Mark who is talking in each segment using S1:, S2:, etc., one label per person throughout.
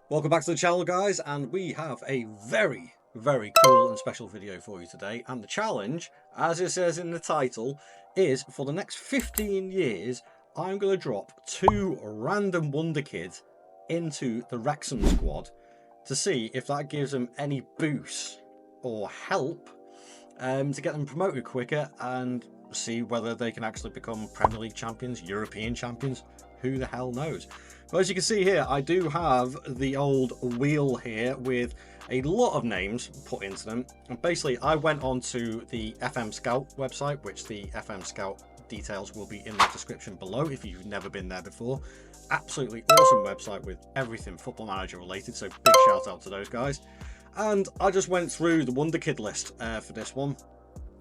S1: Welcome back to the channel, guys, and we have a very cool and special video for you today. And the challenge, as it says in the title, is for the next 15 years I'm going to drop 2 random wonder kids into the Wrexham squad to see if that gives them any boost or help to get them promoted quicker and see whether they can actually become Premier League champions, European champions. Who the hell knows? But as you can see here, I do have the old wheel here with a lot of names put into them. And basically, I went on to the FM Scout website, which the FM Scout details will be in the description below if you've never been there before. Absolutely awesome website with everything Football Manager related, so big shout out to those guys. And I just went through the Wonder Kid list for this one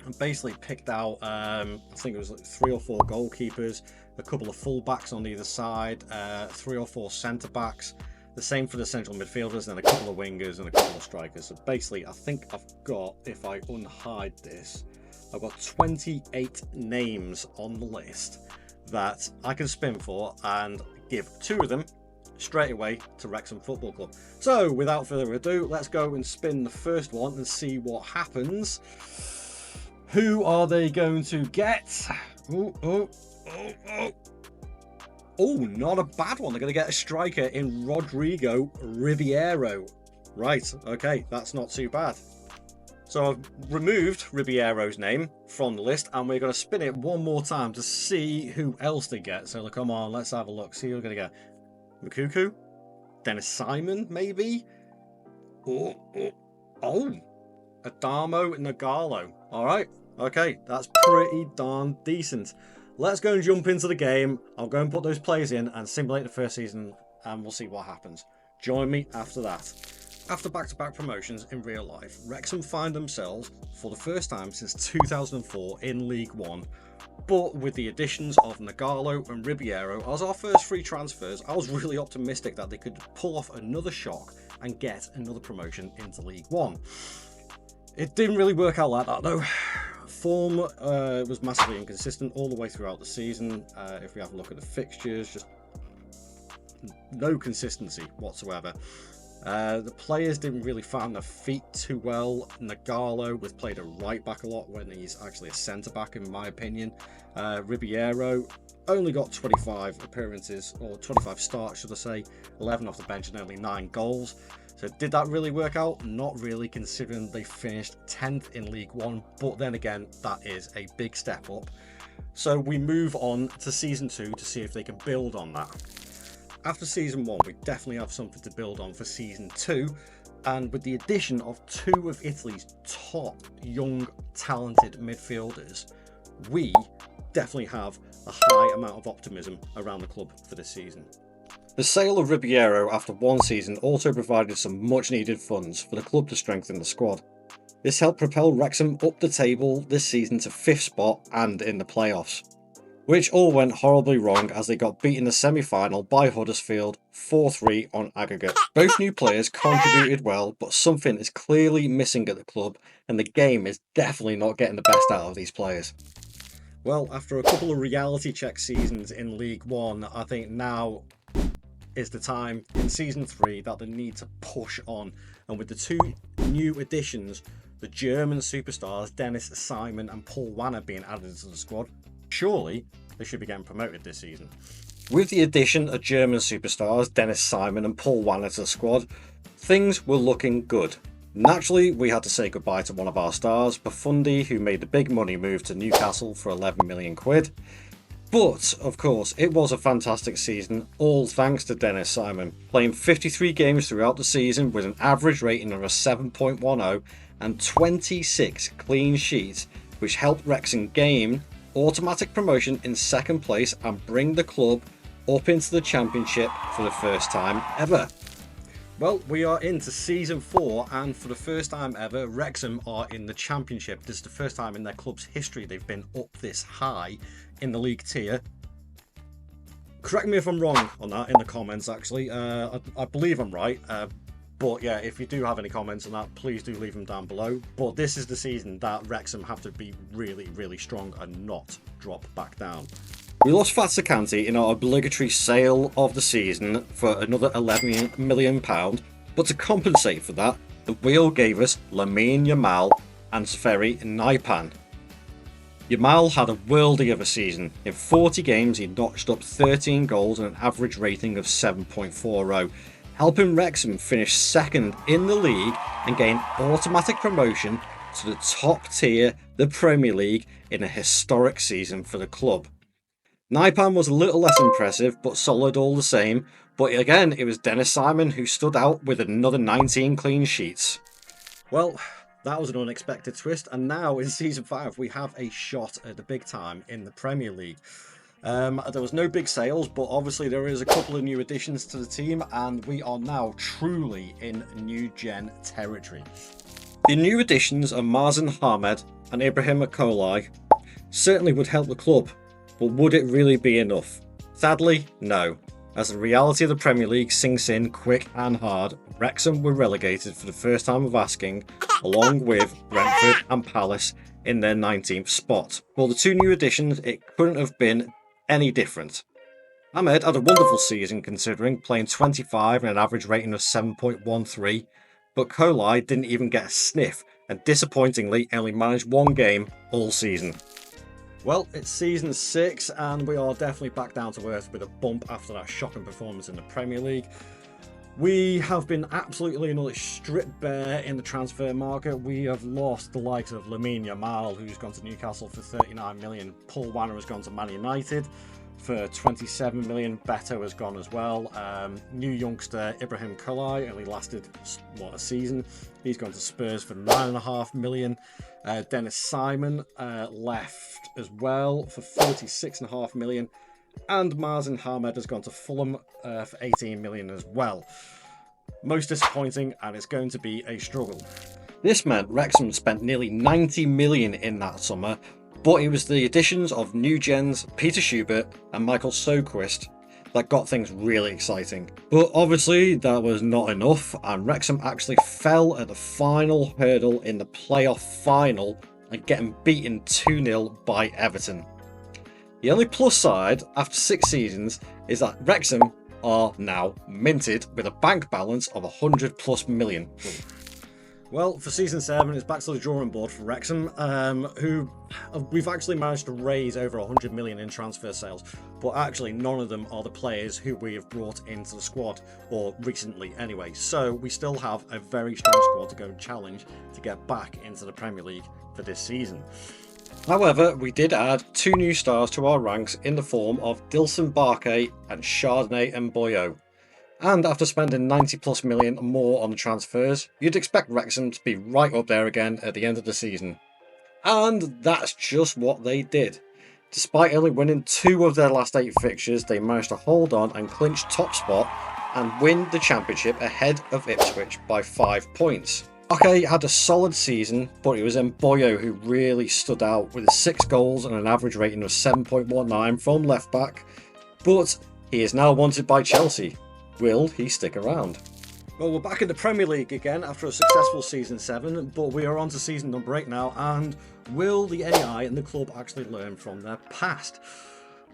S1: and basically picked out, I think it was like 3 or 4 goalkeepers, a couple of full-backs on either side, 3 or 4 centre-backs, the same for the central midfielders, and then a couple of wingers and a couple of strikers. So basically, I think I've got, if I unhide this, I've got 28 names on the list that I can spin for and give 2 of them straight away to Wrexham Football Club. So without further ado, let's go and spin the first one and see what happens. Who are they going to get? Oh, not a bad one. They're going to get a striker in Rodrigo Ribeiro. Right, okay, that's not too bad. So I've removed Ribeiro's name from the list, and we're going to spin it one more time to see who else they get. So come on, let's have a look. See who we're going to get. Mukuku? Dennis Simon, maybe? Oh, Adamo Nagalo. All right, okay, that's pretty darn decent. Let's go and jump into the game. I'll go and put those players in and simulate the first season, and we'll see what happens. Join me after that. After back-to-back promotions in real life, Wrexham find themselves, for the first time since 2004, in League One. But with the additions of Nagalo and Ribeiro as our first free transfers, I was really optimistic that they could pull off another shock and get another promotion into League One. It didn't really work out like that though. Form was massively inconsistent all the way throughout the season. If we have a look at the fixtures, just no consistency whatsoever. The players didn't really find their feet too well. Nagalo was played a right back a lot when he's actually a centre back in my opinion. Ribeiro only got 25 appearances, or 25 starts should I say, 11 off the bench and only 9 goals. So did that really work out? Not really, considering they finished 10th in League One, but then again, that is a big step up. So we move on to Season 2 to see if they can build on that. After Season 1, we definitely have something to build on for Season 2, and with the addition of 2 of Italy's top young, talented midfielders, we definitely have a high amount of optimism around the club for this season. The sale of Ribeiro after 1 season also provided some much needed funds for the club to strengthen the squad. This helped propel Wrexham up the table this season to 5th spot and in the playoffs, which all went horribly wrong as they got beat in the semi-final by Huddersfield 4-3 on aggregate. Both new players contributed well, but something is clearly missing at the club and the game is definitely not getting the best out of these players. Well, after a couple of reality check seasons in League One, I think now is the time in Season 3 that they need to push on. And with the 2 new additions, the German superstars Dennis Simon and Paul Wanner being added to the squad, surely they should be getting promoted this season. With the addition of German superstars Dennis Simon and Paul Wanner to the squad, things were looking good. Naturally, we had to say goodbye to one of our stars, Buffon, who made the big money move to Newcastle for 11 million quid. But, of course, it was a fantastic season, all thanks to Dennis Simon, playing 53 games throughout the season with an average rating of a 7.10 and 26 clean sheets, which helped Wrexham gain automatic promotion in 2nd place and bring the club up into the Championship for the first time ever. Well, we are into Season 4, and for the first time ever, Wrexham are in the Championship. This is the first time in their club's history they've been up this high in the league tier. Correct me if I'm wrong on that in the comments, actually. I believe I'm right. But yeah, if you do have any comments on that, please do leave them down below. But this is the season that Wrexham have to be really strong and not drop back down. We lost Fatsakanti in our obligatory sale of the season for another £11 million, but to compensate for that, the wheel gave us Lamine Yamal and Sferi Naipan. Yamal had a worldie of a season. In 40 games, he notched up 13 goals and an average rating of 7.40, helping Wrexham finish second in the league and gain automatic promotion to the top tier, the Premier League, in a historic season for the club. Naipan was a little less impressive, but solid all the same. But again, it was Dennis Simon who stood out with another 19 clean sheets. Well, that was an unexpected twist, and now in Season 5 we have a shot at the big time in the Premier League. There was no big sales, but obviously there is a couple of new additions to the team, and we are now truly in new gen territory. The new additions of Mazen Hamed and Ibrahim Kolai certainly would help the club, but would it really be enough? Sadly, no. As the reality of the Premier League sinks in quick and hard, Wrexham were relegated for the first time of asking, along with Brentford and Palace in their 19th spot. For the two new additions, it couldn't have been any different. Ahmed had a wonderful season considering, playing 25 and an average rating of 7.13, but Kolai didn't even get a sniff and disappointingly only managed one game all season. Well, it's Season 6 and we are definitely back down to earth with a bump after that shocking performance in the Premier League. We have been absolutely another stripped bare in the transfer market. We have lost the likes of Lamine Yamal, who's gone to Newcastle for 39 million. Paul Wanner has gone to Man United for 27 million. Beto has gone as well. New youngster Ibrahim Kolai only lasted, a season. He's gone to Spurs for 9.5 million. Dennis Simon left as well for 46.5 million. And Mazen Hamed has gone to Fulham for 18 million as well. Most disappointing, and it's going to be a struggle. This meant Wrexham spent nearly 90 million in that summer, but it was the additions of new gens Peter Schubert and Michael Soquist that got things really exciting. But obviously that was not enough, and Wrexham actually fell at the final hurdle in the playoff final and getting beaten 2-0 by Everton. The only plus side after 6 seasons is that Wrexham are now minted with a bank balance of 100+ million. Well, for Season 7, it's back to the drawing board for Wrexham, who we've actually managed to raise over 100 million in transfer sales, but actually none of them are the players who we have brought into the squad, or recently anyway. So we still have a very strong squad to go and challenge to get back into the Premier League for this season. However, we did add 2 new stars to our ranks in the form of Dilson Barke and Chardonnay Mboyo. And after spending 90+ million more on the transfers, you'd expect Wrexham to be right up there again at the end of the season. And that's just what they did. Despite only winning 2 of their last 8 fixtures, they managed to hold on and clinch top spot and win the championship ahead of Ipswich by 5 points. Okay, had a solid season, but it was Mboyo who really stood out with 6 goals and an average rating of 7.19 from left back. But he is now wanted by Chelsea. Will he stick around? Well, we're back in the Premier League again after a successful Season 7, but we are on to Season number 8 now, and will the AI and the club actually learn from their past?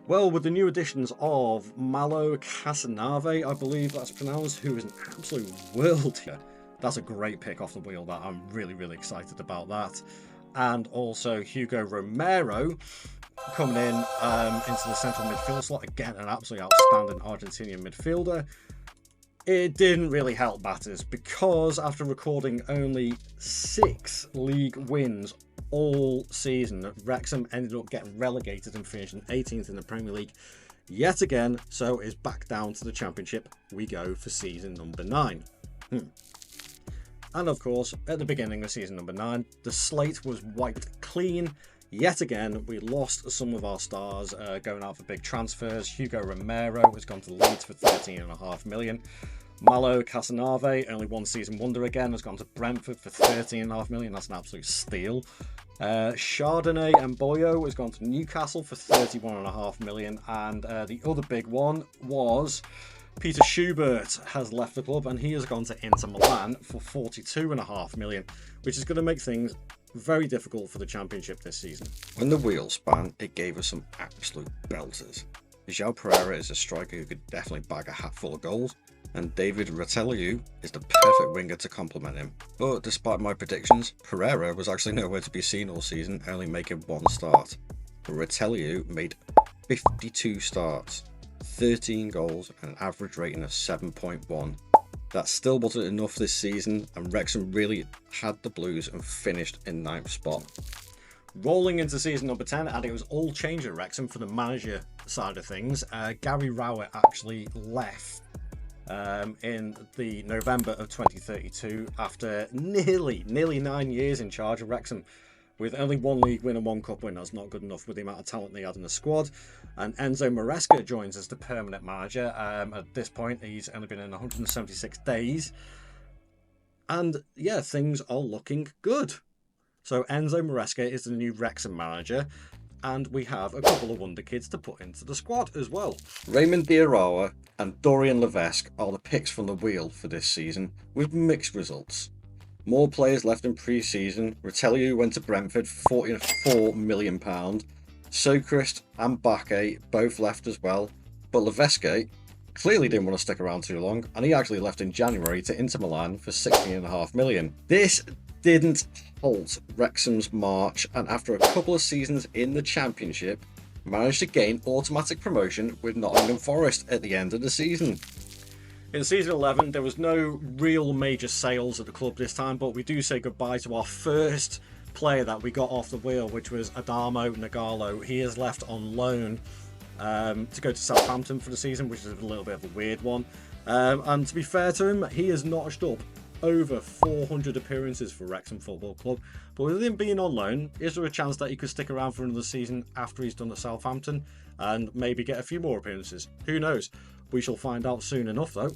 S1: Well, with the new additions of Malo Casanave, I believe that's pronounced, who is an absolute world here. That's a great pick off the wheel, that. I'm really, really excited about that. And also Hugo Romero coming in into the central midfield slot. Again, an absolutely outstanding Argentinian midfielder. It didn't really help matters because after recording only 6 league wins all season, Wrexham ended up getting relegated and finishing 18th in the Premier League yet again, so is back down to the Championship we go for Season number 9. And of course, at the beginning of Season number 9, the slate was wiped clean. Yet again, we lost some of our stars going out for big transfers. Hugo Romero has gone to Leeds for 13.5 million. Malo Casanave, only 1 season wonder again, has gone to Brentford for 13.5 million. That's an absolute steal. Chardonnay Mboyo has gone to Newcastle for 31.5 million. And the other big one was Peter Schubert has left the club and he has gone to Inter Milan for 42.5 million, which is going to make things very difficult for the championship this season.
S2: When the wheels span, it gave us some absolute belters. João Pereira is a striker who could definitely bag a hatful of goals, and David Wrexham is the perfect winger to complement him. But despite my predictions, Pereira was actually nowhere to be seen all season, only making one start. Wrexham made 52 starts, 13 goals, and an average rating of 7.1. That still wasn't enough this season, and Wrexham really had the blues and finished in 9th spot.
S1: Rolling into season number 10, and it was all changed at Wrexham for the manager side of things. Gary Rowett actually left in the November of 2032 after nearly 9 years in charge of Wrexham. With only 1 league win and 1 cup win, that's not good enough with the amount of talent they had in the squad. And Enzo Maresca joins as the permanent manager. At this point, he's only been in 176 days. And yeah, things are looking good. So Enzo Maresca is the new Wrexham manager. And we have a couple of wonderkids to put into the squad as well.
S2: Raymond Diarra and Dorian Levesque are the picks from the wheel for this season, with mixed results. More players left in pre-season. Wrexham went to Brentford for £44 million. Sochrist and Bakke both left as well, but Levesque clearly didn't want to stick around too long, and he actually left in January to Inter Milan for £16.5 million. This didn't halt Wrexham's march, and after a couple of seasons in the Championship, managed to gain automatic promotion with Nottingham Forest at the end of the season.
S1: In season 11, there was no real major sales at the club this time, but we do say goodbye to our first player that we got off the wheel, which was Adamo Nagalo. He is left on loan to go to Southampton for the season, which is a little bit of a weird one. And to be fair to him, he has notched up over 400 appearances for Wrexham Football Club. But with him being on loan, is there a chance that he could stick around for another season after he's done at Southampton and maybe get a few more appearances? Who knows? We shall find out soon enough, though.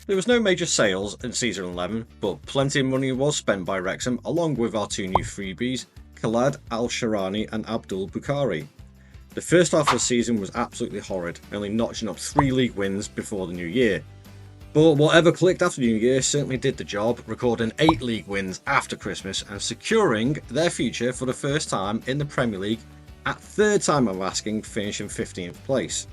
S1: There was no major sales in season 11, but plenty of money was spent by Wrexham, along with our 2 new freebies, Khaled Al-Sharani and Abdul Bukhari. The first half of the season was absolutely horrid, only notching up 3 league wins before the new year. But whatever clicked after the new year certainly did the job, recording 8 league wins after Christmas and securing their future for the first time in the Premier League at 3rd time of asking, finishing 15th place.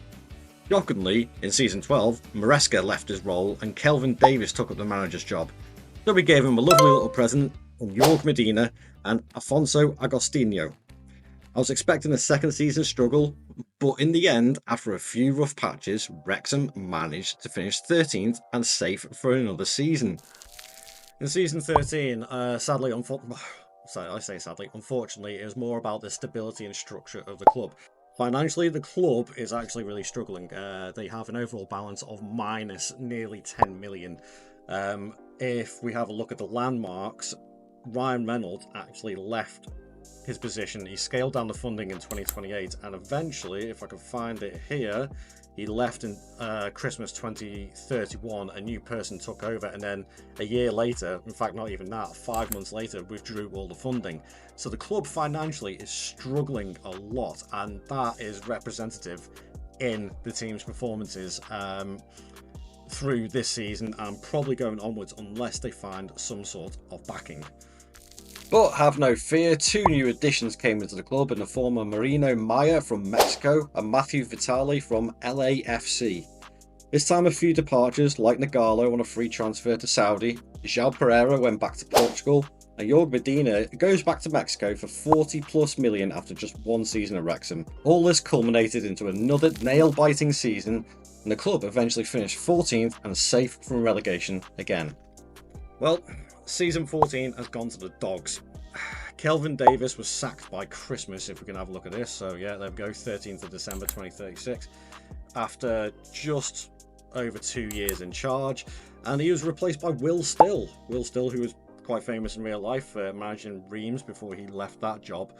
S1: Shockingly, in season 12, Maresca left his role and Kelvin Davis took up the manager's job. So we gave him a lovely little present from Jorge Medina and Afonso Agostinho. I was expecting a second season struggle, but in the end, after a few rough patches, Wrexham managed to finish 13th and safe for another season. In season 13, sadly, unfortunately, it was more about the stability and structure of the club. Financially, the club is actually really struggling. They have an overall balance of minus nearly 10 million. If we have a look at the landmarks, Ryan Reynolds actually left his position. He scaled down the funding in 2028, and eventually, if I can find it here, he left in Christmas 2031. A new person took over, and then a year later, in fact not even that, 5 months later, withdrew all the funding. So the club financially is struggling a lot, and that is representative in the team's performances through this season and probably going onwards unless they find some sort of backing.
S2: But have no fear, 2 new additions came into the club in the form of Marino Maya from Mexico and Matthew Vitali from LAFC. This time a few departures, like Nagalo on a free transfer to Saudi, João Pereira went back to Portugal, and Jorge Medina goes back to Mexico for 40 plus million after just 1 season at Wrexham. All this culminated into another nail-biting season, and the club eventually finished 14th and safe from relegation again.
S1: Well, season 14 has gone to the dogs. Kelvin Davis was sacked by Christmas, if we can have a look at this. So yeah, there we go, 13th of December 2036, after just over 2 years in charge, and he was replaced by Will Still, who was quite famous in real life, managing Reims before he left that job,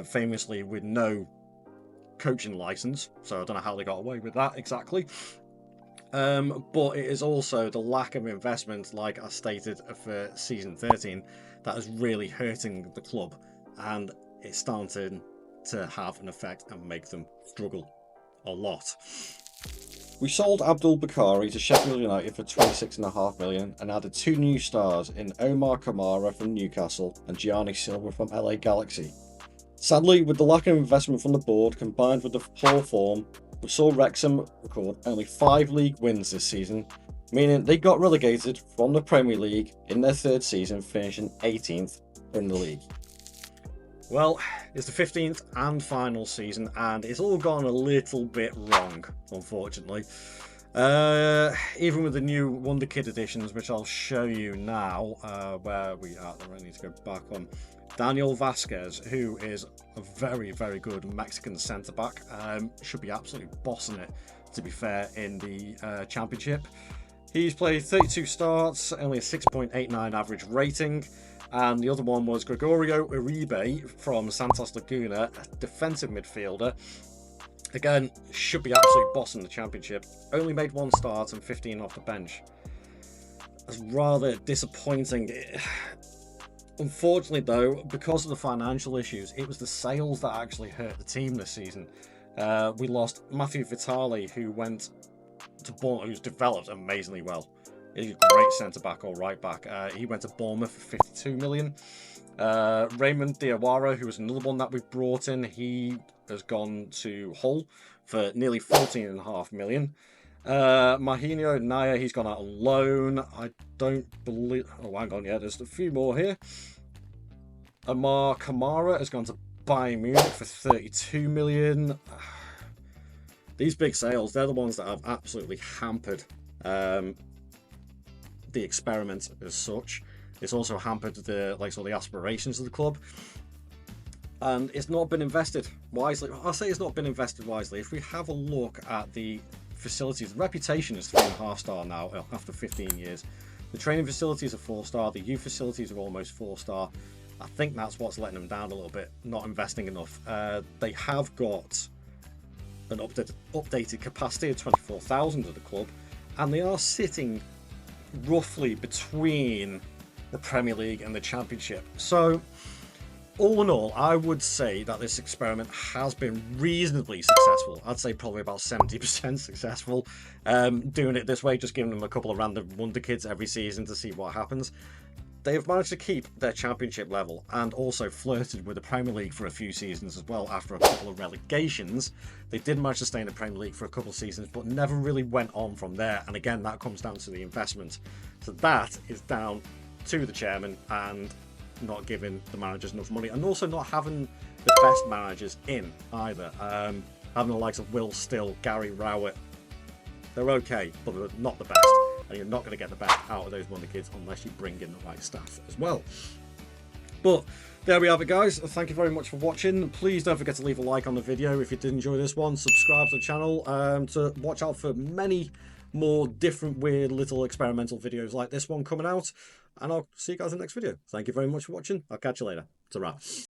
S1: famously with no coaching license, so I don't know how they got away with that exactly. But it is also the lack of investment, like I stated for season 13, that is really hurting the club, and it's starting to have an effect and make them struggle a lot.
S2: We sold Abdul Bakari to Sheffield United for 26.5 million and added 2 new stars in Omar Kamara from Newcastle and Gianni Silva from LA Galaxy. Sadly, with the lack of investment from the board combined with the poor form, we saw Wrexham record only 5 league wins this season, meaning they got relegated from the Premier League in their 3rd season, finishing 18th in the league.
S1: Well, it's the 15th and final season, and it's all gone a little bit wrong, unfortunately. Even with the new Wonder Kid editions, which I'll show you now, where we are, I need to go back on. Daniel Vasquez, who is a very, very good Mexican centre-back, should be absolutely bossing it, to be fair, in the Championship. He's played 32 starts, only a 6.89 average rating. And the other one was Gregorio Uribe from Santos Laguna, a defensive midfielder. Again, should be absolutely bossing the Championship. Only made 1 start and 15 off the bench. That's rather disappointing. Unfortunately, though, because of the financial issues, it was the sales that actually hurt the team this season. We lost Matthew Vitali, who went to Bournemouth, who's developed amazingly well. He's a great centre-back or right-back. He went to Bournemouth for 52 million. Raymond Diawara, who was another one that we've brought in, he has gone to Hull for nearly 14.5 million. Mahinho Naya, he's gone out on loan. I don't believe... Oh, hang on, yeah, there's a few more here. Omar Kamara has gone to Bayern Munich for 32 million. These big sales, they're the ones that have absolutely hampered the experiment as such. It's also hampered the the aspirations of the club, and it's not been invested wisely. I'll say it's not been invested wisely. If we have a look at the facilities, the reputation is 3.5 star now after 15 years. The training facilities are 4-star. The youth facilities are almost 4-star. I think that's what's letting them down a little bit, not investing enough. They have got an updated capacity of 24,000 at the club, and they are sitting roughly between the Premier League and the Championship. So all in all, I would say that this experiment has been reasonably successful. I'd say probably about 70% successful. Doing it this way, just giving them a couple of random wonder kids every season to see what happens. They have managed to keep their Championship level and also flirted with the Premier League for a few seasons as well after a couple of relegations. They did manage to stay in the Premier League for a couple of seasons, but never really went on from there. And again, that comes down to the investment. So that is down to the chairman and not giving the managers enough money, and also not having the best managers in either. Having the likes of Will Still, Gary Rowett, they're okay, but they're not the best. And you're not going to get the best out of those Wonder Kids unless you bring in the right staff as well. But there we have it, guys. Thank you very much for watching. Please don't forget to leave a like on the video if you did enjoy this one. Subscribe to the channel to watch out for many more different weird little experimental videos like this one coming out. And I'll see you guys in the next video. Thank you very much for watching. I'll catch you later. Ta-ra.